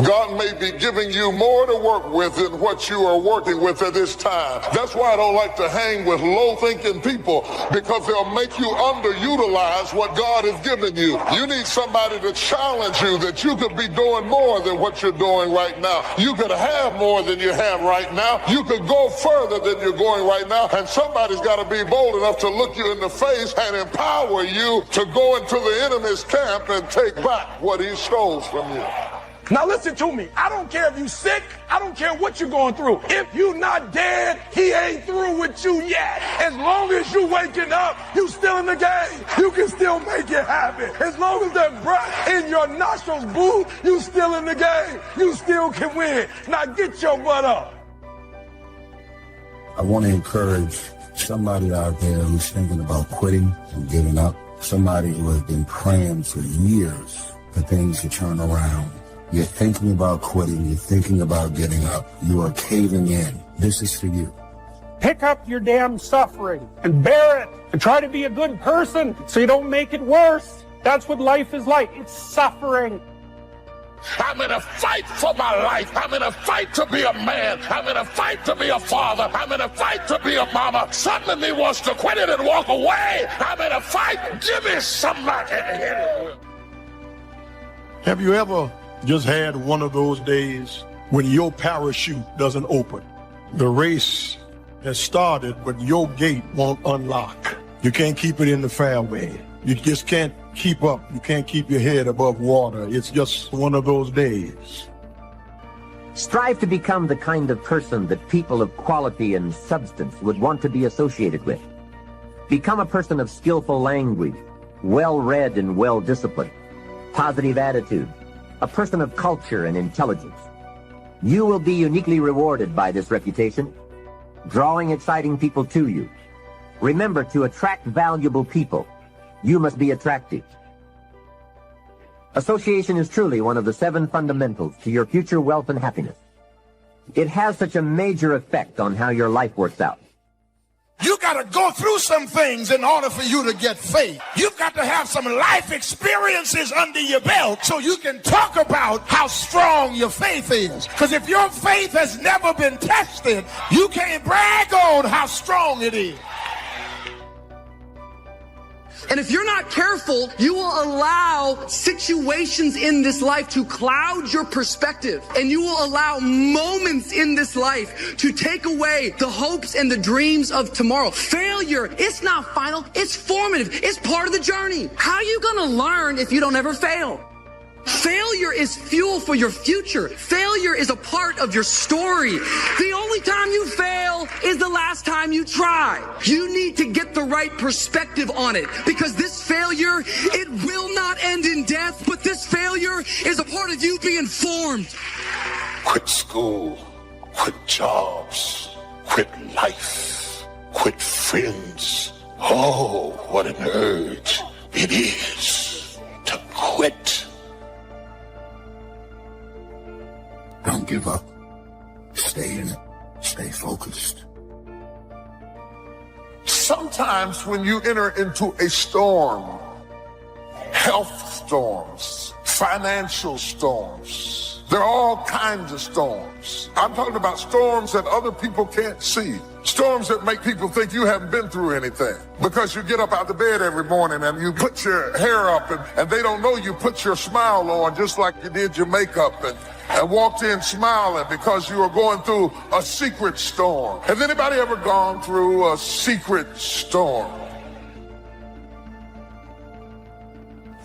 God may be giving you more to work with than what you are working with at this time. That's why I don't like to hang with low-thinking people, because they'll make you underutilize what God has given you. You need somebody to challenge you that you could be doing more than what you're doing right now. You could have more than you have right now. You could go further than you're going right now. And somebody's got to be bold enough to look you in the face and empower you to go into the enemy's camp and take back what he stole from you. Now listen to me. I don't care if you're sick. I don't care what you're going through. If you're not dead, he ain't through with you yet. As long as you waking up, you still in the game. You can still make it happen. As long as that breath in your nostrils, boo, you still in the game. You still can win. Now get your butt up. I want to encourage somebody out there who's thinking about quitting and giving up. Somebody who has been praying for years for things to turn around. You're thinking about quitting. You're thinking about giving up. You are caving in. This is for you. Pick up your damn suffering and bear it and try to be a good person so you don't make it worse. That's what life is like. It's suffering. I'm in a fight for my life. I'm in a fight to be a man. I'm in a fight to be a father. I'm in a fight to be a mama. Something in me wants to quit it and walk away. I'm in a fight. Give me somebody. Have you ever just had one of those days when your parachute doesn't open? The race has started, but your gate won't unlock. You can't keep it in the fairway. You just can't keep up. You can't keep your head above water. It's just one of those days. Strive to become the kind of person that people of quality and substance would want to be associated with. Become a person of skillful language, well-read and well-disciplined, positive attitude, a person of culture and intelligence. You will be uniquely rewarded by this reputation, drawing exciting people to you. Remember, to attract valuable people, you must be attractive. Association is truly one of the 7 fundamentals to your future wealth and happiness. It has such a major effect on how your life works out. You got to go through some things in order for you to get faith. You've got to have some life experiences under your belt so you can talk about how strong your faith is. Because if your faith has never been tested, you can't brag on how strong it is. And if you're not careful, you will allow situations in this life to cloud your perspective. And you will allow moments in this life to take away the hopes and the dreams of tomorrow. Failure, it's not final, it's formative. It's part of the journey. How are you going to learn if you don't ever fail? Failure is fuel for your future. Failure is a part of your story. The only time you fail is the last time you try. You need to get the right perspective on it, because this failure, it will not end in death, but this failure is a part of you being formed. Quit school, quit jobs, quit life, quit friends. Oh, what an urge it is to quit. Don't give up. Stay in it. Stay focused. Sometimes when you enter into a storm, health storms, financial storms, there are all kinds of storms. I'm talking about storms that other people can't see. Storms that make people think you haven't been through anything. Because you get up out of bed every morning and you put your hair up and they don't know you put your smile on just like you did your makeup and walked in smiling because you were going through a secret storm. Has anybody ever gone through a secret storm?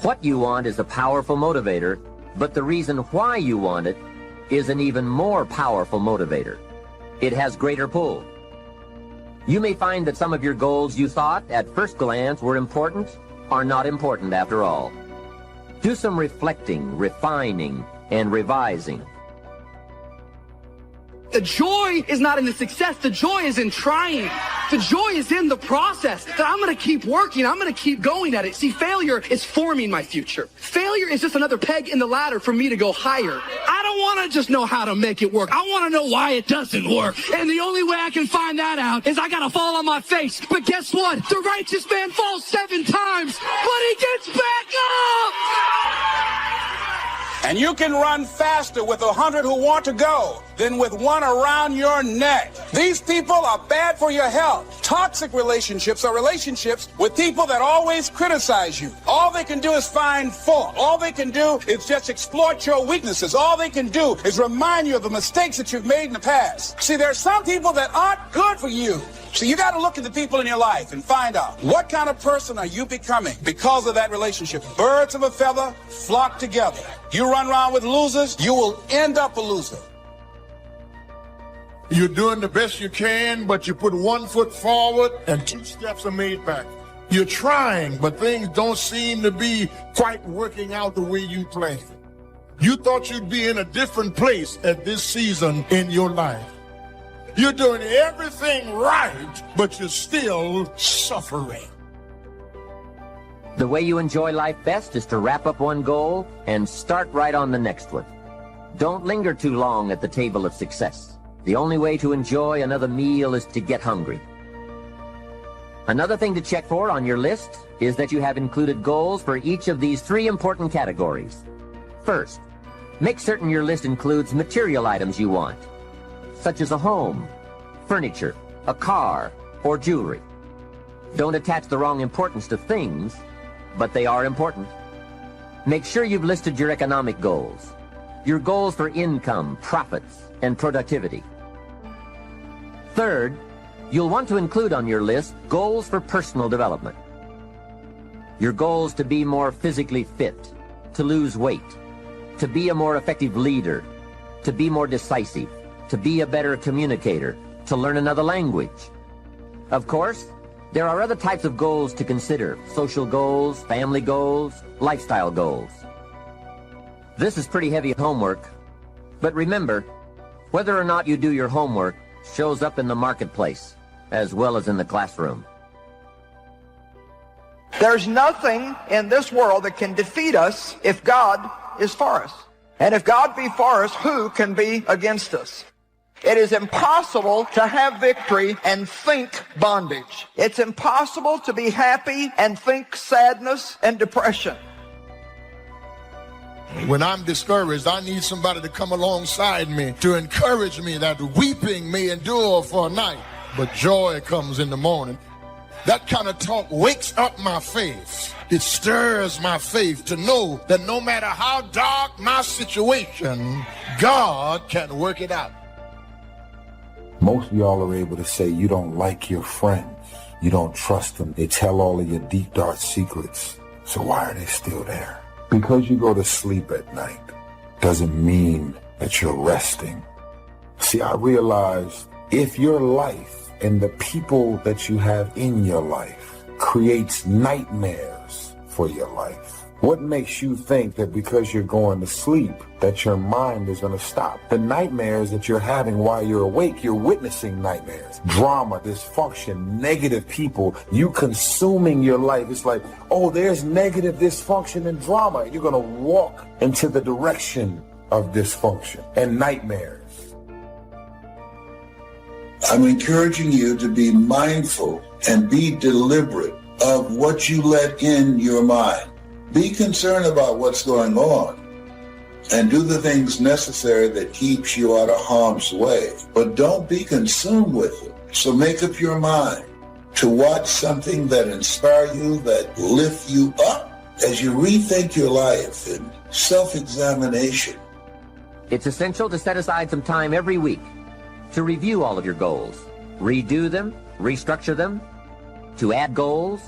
What you want is a powerful motivator, but the reason why you want it is an even more powerful motivator. It has greater pull. You may find that some of your goals you thought at first glance were important are not important after all. Do some reflecting, refining, and revising. The joy is not in the success. The joy is in trying. The joy is in the process, that I'm going to keep working. I'm going to keep going at it. See, failure is forming my future. Failure is just another peg in the ladder for me to go higher. I don't want to just know how to make it work. I want to know why it doesn't work. And the only way I can find that out is I got to fall on my face. But guess what? The righteous man falls 7 times, but he gets back up. And you can run faster with 100 who want to go than with one around your neck. These people are bad for your health. Toxic relationships are relationships with people that always criticize you. All they can do is find fault. All they can do is just exploit your weaknesses. All they can do is remind you of the mistakes that you've made in the past. See, there are some people that aren't good for you. So you got to look at the people in your life and find out what kind of person are you becoming because of that relationship. Birds of a feather flock together. You run around with losers, you will end up a loser. You're doing the best you can, but you put 1 foot forward and 2 steps are made back. You're trying, but things don't seem to be quite working out the way you planned. You thought you'd be in a different place at this season in your life. You're doing everything right, but you're still suffering. The way you enjoy life best is to wrap up one goal and start right on the next one. Don't linger too long at the table of success. The only way to enjoy another meal is to get hungry. Another thing to check for on your list is that you have included goals for each of these 3 important categories. First, make certain your list includes material items you want, such as a home, furniture, a car, or jewelry. Don't attach the wrong importance to things, but they are important. Make sure you've listed your economic goals, your goals for income, profits, and productivity. Third, you'll want to include on your list goals for personal development. Your goals to be more physically fit, to lose weight, to be a more effective leader, to be more decisive, to be a better communicator, to learn another language. Of course, there are other types of goals to consider: social goals, family goals, lifestyle goals. This is pretty heavy homework, but remember, whether or not you do your homework shows up in the marketplace as well as in the classroom. There's nothing in this world that can defeat us if God is for us. And if God be for us, who can be against us? It is impossible to have victory and think bondage. It's impossible to be happy and think sadness and depression. When I'm discouraged, I need somebody to come alongside me to encourage me that weeping may endure for a night, but joy comes in the morning. That kind of talk wakes up my faith. It stirs my faith to know that no matter how dark my situation, God can work it out. Most of y'all are able to say you don't like your friends. You don't trust them. They tell all of your deep, dark secrets. So why are they still there? Because you go to sleep at night doesn't mean that you're resting. See, I realized if your life and the people that you have in your life creates nightmares for your life, what makes you think that because you're going to sleep that your mind is going to stop? The nightmares that you're having while you're awake, you're witnessing nightmares. Drama, dysfunction, negative people, you consuming your life. It's like, oh, there's negative dysfunction and drama. You're going to walk into the direction of dysfunction and nightmares. I'm encouraging you to be mindful and be deliberate of what you let in your mind. Be concerned about what's going on and do the things necessary that keeps you out of harm's way. But don't be consumed with it. So make up your mind to watch something that inspires you, that lifts you up as you rethink your life and self-examination. It's essential to set aside some time every week to review all of your goals, redo them, restructure them, to add goals,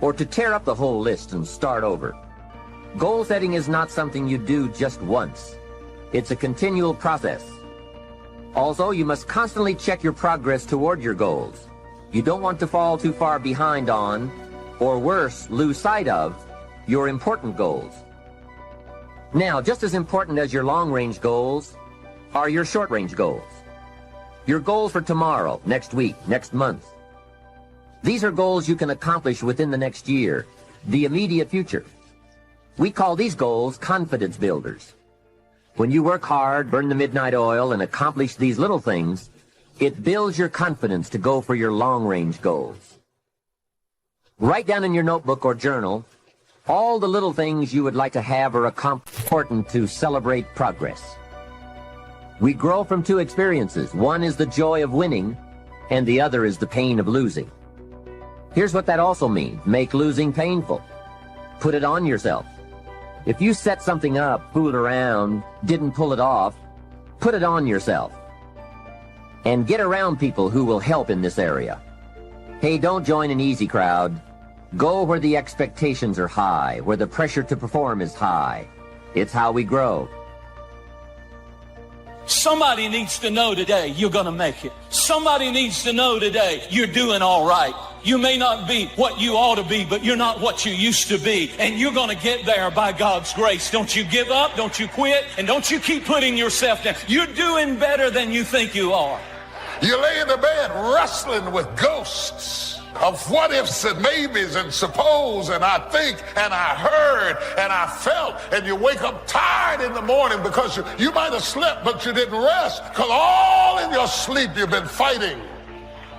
or to tear up the whole list and start over. Goal setting is not something you do just once. It's a continual process. Also, you must constantly check your progress toward your goals. You don't want to fall too far behind on, or worse, lose sight of, your important goals. Now, just as important as your long-range goals are your short-range goals. Your goals for tomorrow, next week, next month. These are goals you can accomplish within the next year, the immediate future. We call these goals confidence builders. When you work hard, burn the midnight oil, and accomplish these little things, it builds your confidence to go for your long-range goals. Write down in your notebook or journal All the little things you would like to have are important to celebrate progress. We grow from two experiences. One is the joy of winning, and the other is the pain of losing. Here's what that also means. Make losing painful. Put it on yourself. If you set something up, fooled around, didn't pull it off, put it on yourself. And get around people who will help in this area. Hey, don't join an easy crowd. Go where the expectations are high, where the pressure to perform is high. It's how we grow. Somebody needs to know today you're going to make it. Somebody needs to know today you're doing all right. You may not be what you ought to be, but you're not what you used to be. And you're going to get there by God's grace. Don't you give up, don't you quit, and don't you keep putting yourself down. You're doing better than you think you are. You lay in the bed wrestling with ghosts of what ifs and maybes and suppose and I think and I heard and I felt, and you wake up tired in the morning because you might have slept but you didn't rest, because all in your sleep you've been fighting.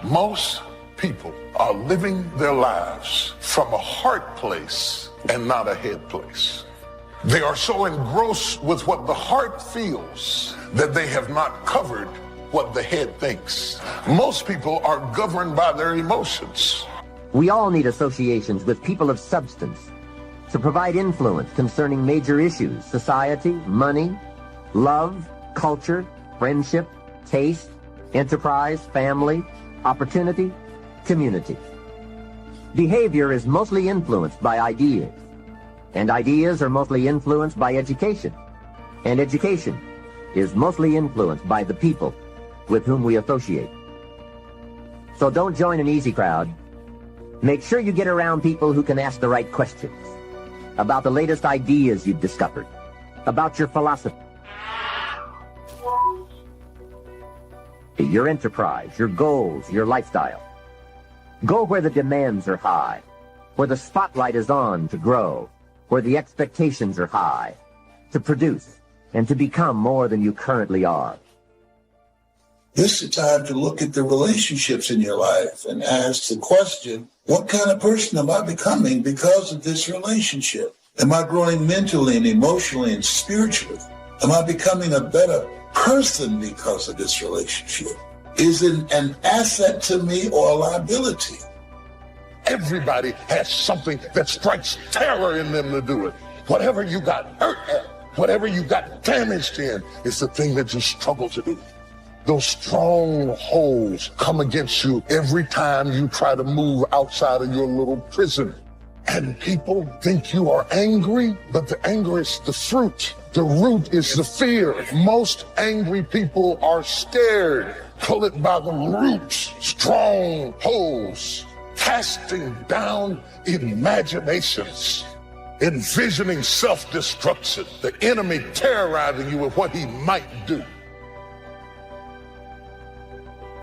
Most people are living their lives from a heart place and not a head place. They are so engrossed with what the heart feels that they have not covered what the head thinks. Most people are governed by their emotions. We all need associations with people of substance to provide influence concerning major issues: society, money, love, culture, friendship, taste, enterprise, family, opportunity, community. Behavior is mostly influenced by ideas, and ideas are mostly influenced by education, and education is mostly influenced by the people with whom we associate. So don't join an easy crowd. Make sure you get around people who can ask the right questions about the latest ideas you've discovered, about your philosophy, your enterprise, your goals, your lifestyle. Go where the demands are high, where the spotlight is on to grow, where the expectations are high, to produce and to become more than you currently are. This is the time to look at the relationships in your life and ask the question, what kind of person am I becoming because of this relationship? Am I growing mentally and emotionally and spiritually? Am I becoming a better person because of this relationship? Is it an asset to me or a liability? Everybody has something that strikes terror in them to do it. Whatever you got hurt at, whatever you got damaged in, is the thing that you struggle to do. Those strongholds come against you every time you try to move outside of your little prison. And people think you are angry, but the anger is the fruit. The root is the fear. Most angry people are scared. Pull it by the roots. Strongholds, casting down imaginations, envisioning self-destruction, the enemy terrorizing you with what he might do.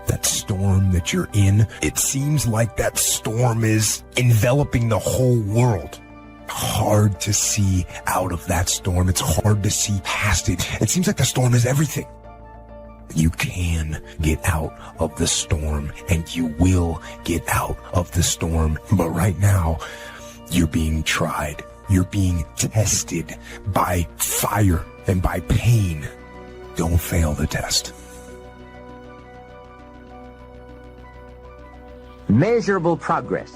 That storm that you're in, it seems like that storm is enveloping the whole world. Hard to see out of that storm. It's hard to see past it. It seems like the storm is everything. You can get out of the storm, and you will get out of the storm. But right now, you're being tried. You're being tested by fire and by pain. Don't fail the test. Measurable progress,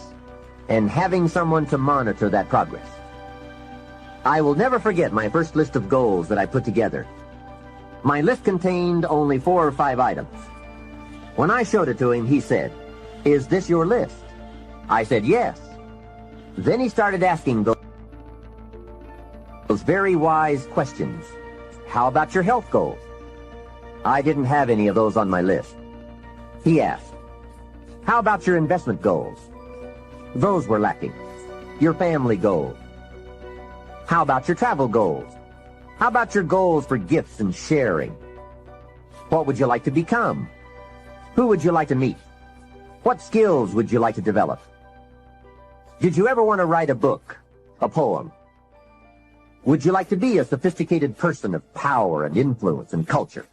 and having someone to monitor that progress. I will never forget my first list of goals that I put together. My list contained only 4 or 5 items. When I showed it to him, he said, "Is this your list?" I said, "Yes." Then he started asking those very wise questions. How about your health goals? I didn't have any of those on my list. He asked, how about your investment goals? Those were lacking. Your family goals? How about your travel goals? How about your goals for gifts and sharing? What would you like to become? Who would you like to meet? What skills would you like to develop? Did you ever want to write a book, a poem? Would you like to be a sophisticated person of power and influence and culture?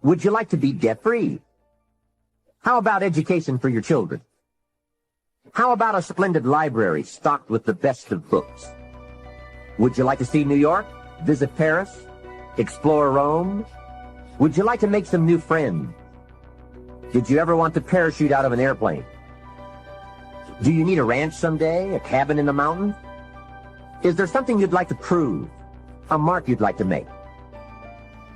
Would you like to be debt-free? How about education for your children? How about a splendid library stocked with the best of books? Would you like to see New York? Visit Paris? Explore Rome? Would you like to make some new friends? Did you ever want to parachute out of an airplane? Do you need a ranch someday? A cabin in the mountains? Is there something you'd like to prove? A mark you'd like to make?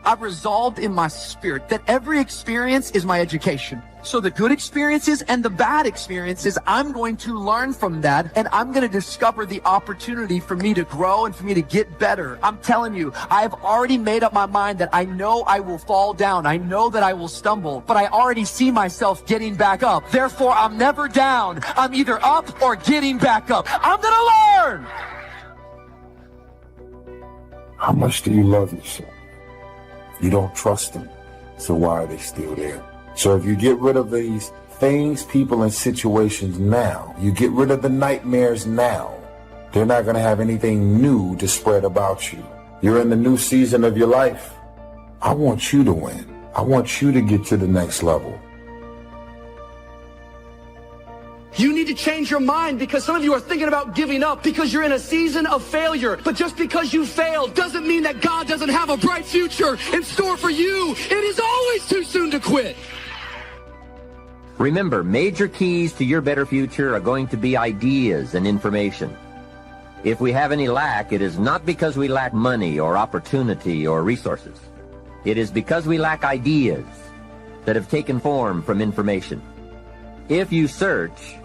I've resolved in my spirit that every experience is my education. So the good experiences and the bad experiences, I'm going to learn from that, and I'm going to discover the opportunity for me to grow and for me to get better. I'm telling you, I've already made up my mind that I know I will fall down. I know that I will stumble, but I already see myself getting back up. Therefore, I'm never down. I'm either up or getting back up. I'm going to learn. How much do you love yourself? You don't trust them, so why are they still there? So if you get rid of these things, people, and situations now, you get rid of the nightmares now, they're not going to have anything new to spread about you. You're in the new season of your life. I want you to win. I want you to get to the next level. You need to change your mind because some of you are thinking about giving up because you're in a season of failure. But just because you failed doesn't mean that God doesn't have a bright future in store for you. It is always too soon to quit. Remember, major keys to your better future are going to be ideas and information. If we have any lack, it is not because we lack money or opportunity or resources. It is because we lack ideas that have taken form from information. If you search,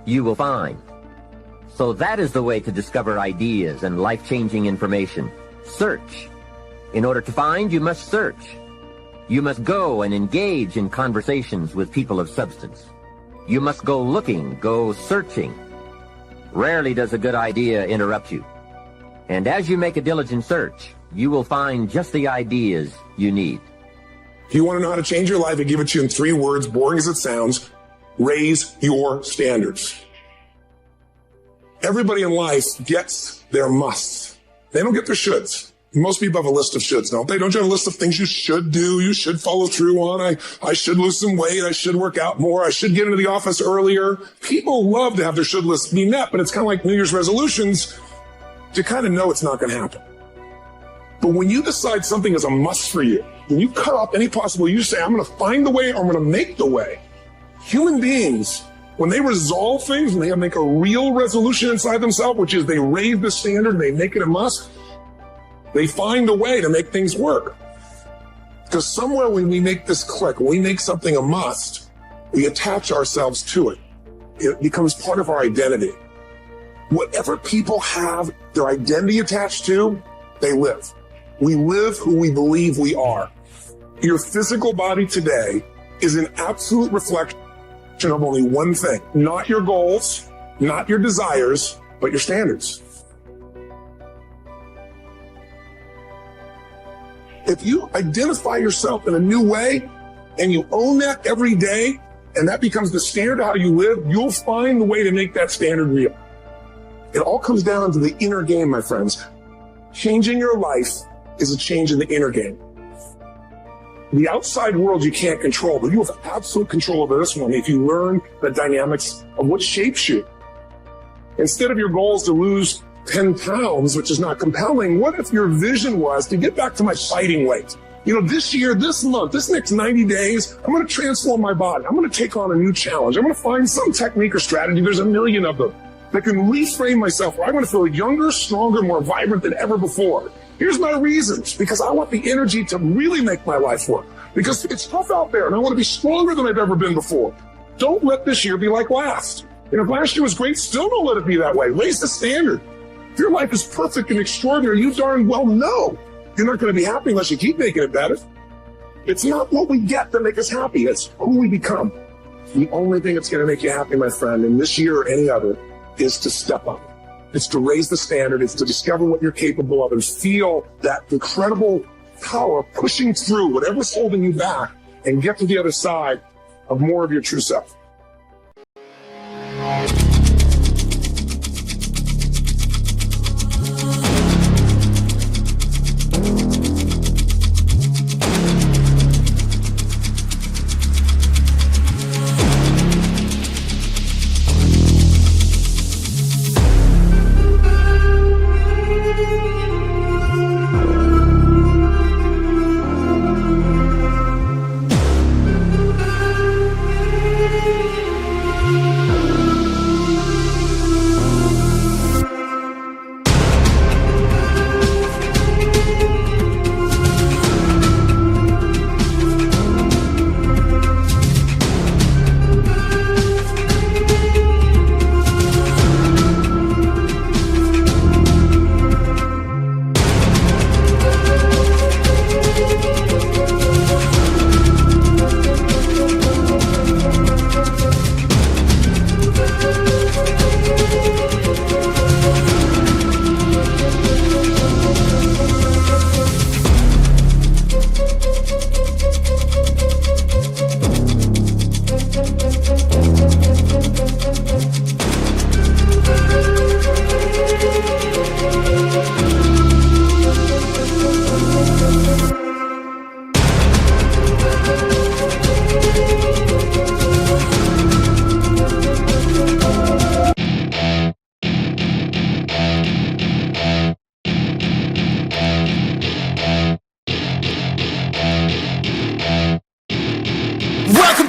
you will find. So that is the way to discover ideas and life-changing information. Search. In order to find, you must search. You must go and engage in conversations with people of substance. You must go looking, go searching. Rarely does a good idea interrupt you. And as you make a diligent search, you will find just the ideas you need. If you want to know how to change your life, I give it to you in 3 words, boring as it sounds. Raise your standards. Everybody in life gets their musts. They don't get their shoulds. Most people have a list of shoulds, don't they? Don't you have a list of things you should do, you should follow through on? I should lose some weight, I should work out more, I should get into the office earlier. People love to have their should lists be met, but it's kind of like New Year's resolutions. You kind of know it's not going to happen. But when you decide something is a must for you, when you cut off any possible, you say, I'm going to find the way or I'm going to make the way. Human beings, when they resolve things, when they make a real resolution inside themselves, which is they raise the standard and they make it a must, they find a way to make things work. Because somewhere when we make this click, when we make something a must, we attach ourselves to it. It becomes part of our identity. Whatever people have their identity attached to, they live. We live who we believe we are. Your physical body today is an absolute reflection of only one thing, not your goals, not your desires, but your standards. If you identify yourself in a new way and you own that every day, and that becomes the standard of how you live, you'll find the way to make that standard real. It all comes down to the inner game, my friends. Changing your life is a change in the inner game. The outside world you can't control, but you have absolute control over this one if you learn the dynamics of what shapes you. Instead of your goals to lose 10 pounds, which is not compelling, what if your vision was to get back to my fighting weight? You know, this year, this month, this next 90 days, I'm going to transform my body. I'm going to take on a new challenge. I'm going to find some technique or strategy. There's a million of them that can reframe myself where I'm going to feel younger, stronger, more vibrant than ever before. Here's my reasons, because I want the energy to really make my life work. Because it's tough out there, and I want to be stronger than I've ever been before. Don't let this year be like last. And if last year was great, still don't let it be that way. Raise the standard. If your life is perfect and extraordinary, you darn well know you're not going to be happy unless you keep making it better. It's not what we get that makes us happy. It's who we become. The only thing that's going to make you happy, my friend, in this year or any other, is to step up. It's to raise the standard. It's to discover what you're capable of and feel that incredible power pushing through whatever's holding you back and get to the other side of more of your true self.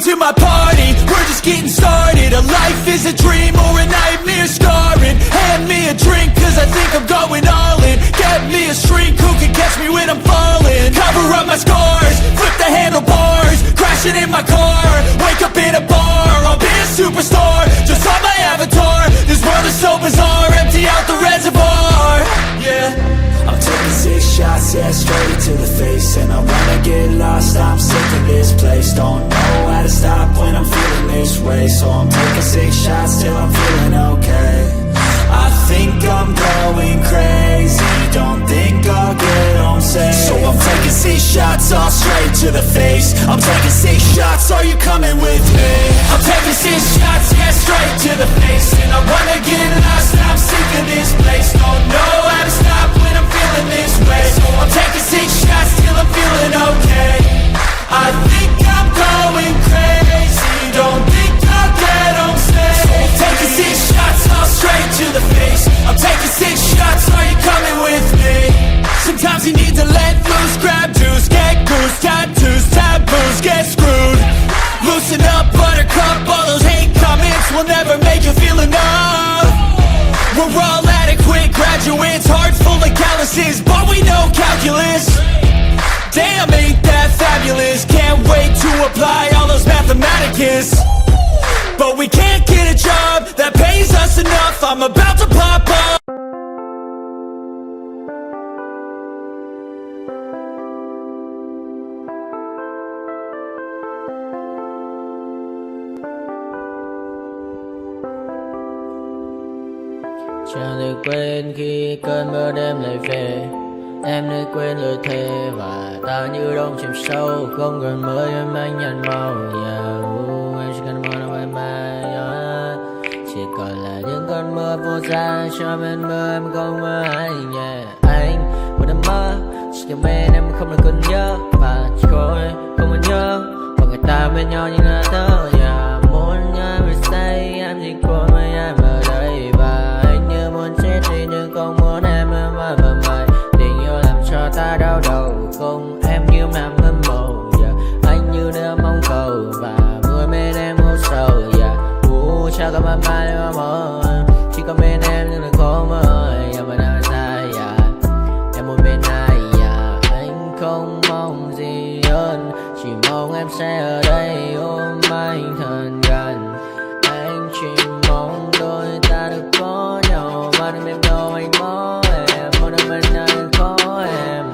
to my party, we're just getting started. A life is a dream or a nightmare scarring. Hand me a drink cause I think I'm going all in. Get me a shrink who can catch me when I'm falling. Cover up my scars, flip the handlebars, crashing in my car, wake up in a bar. I'll be a superstar, just on my avatar. This world is so bizarre, empty out the reservoir. Yeah, I'm taking 6 shots, yeah, straight to the face. And I wanna get lost, I'm sick of this place. Don't know how to stop when I'm feeling this way. So I'm taking 6 shots till I'm feeling okay. I think I'm going crazy, don't think I'll get on safe. So I'm taking 6 shots, all straight to the face. I'm taking 6 shots, are you coming with me? I'm taking 6 shots, yeah, straight to the face. And I wanna get lost, I'm sick of this place. Don't know how to stop when I'm feeling this way. So I'm taking 6 shots till I'm feeling okay. I think I'm going crazy, don't think I'll get on safe. So I'm taking 6 shots, all straight to the face. I'm taking 6 shots, are you coming with me? Sometimes you need to let loose, grab juice, get goose, tattoos, taboos, get screwed. Loosen up, buttercup, all those hate comments will never make you feel enough. We're all adequate graduates, hearts full of calluses, but we know calculus. Damn, ain't that fabulous? Can't wait to apply all those mathematicus. But we can't get a job that pays us enough. I'm about to pop up. Chẳng được quên khi cơn mưa đêm lại về. Em đã quên lời thề và ta như đông chìm sâu. Không còn mới em anh nhận màu. Em chỉ cần mơ đâu em chỉ còn là những cơn mưa vô giá. Cho bên mưa em không mơ anh. Anh một đêm mơ chỉ cần bên em không được cơn nhớ. Và chỉ có em không muốn nhớ. Và người ta bên nhau như ngã thơ. Muốn nhớ về say em chỉ có mấy em ở đây. Và anh như muốn chết đi nhưng không muốn em mơ và mày. Tình yêu làm cho ta đau đầu. Không em như mà mơ mộng. Anh như đứa mong cầu. Và mưa bên em ngô sầu. Chắc có mai mai mà mơ. Chỉ có bên em nhưng đừng có mơ. Mà đang sai em muốn bên ai. Anh không mong gì hơn. Chỉ mong em sẽ ở đây ôm anh thật gần. Anh chỉ mong đôi ta được có nhau. Mà đừng em đâu anh có em. Một đêm bên anh có em.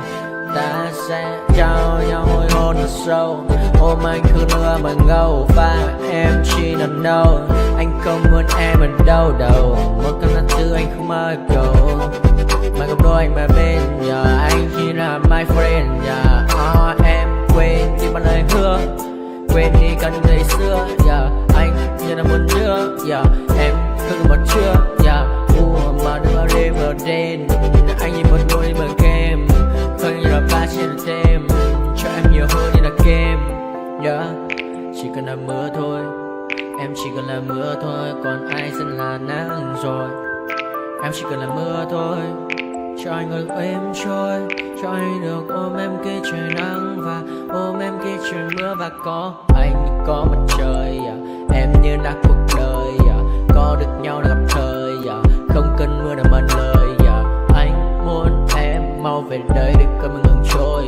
Ta sẽ trao nhau môi hôn thật sâu. Ôm anh cứ nữa mà ngâu. Và em chỉ nằm đâu. Anh không muốn em ở đâu đâu. Một cơn lạnh thứ anh không mơ cầu. Mà gặp đôi anh mà bên giờ. Anh chỉ là my friend. Em quên đi bao lời hứa. Quên đi cần ngày xưa. Anh như là một đứa. Em không được một chưa. Mà đưa đêm ở đêm. Anh như một đôi bờ kem. Không như là ba trên thêm. Cho em nhiều hơn như là game. Chỉ cần là mưa thôi. Em chỉ cần là mưa thôi. Còn ai sẽ là nắng rồi. Em chỉ cần là mưa thôi. Cho anh được êm trôi. Cho anh được ôm em kia trời nắng. Và ôm em kia trời mưa. Và có anh có mặt trời. Em như là cuộc đời. Có được nhau là gặp thời. Không cần mưa để mất lời. Anh muốn em mau về đây để cơn mưa ngừng trôi.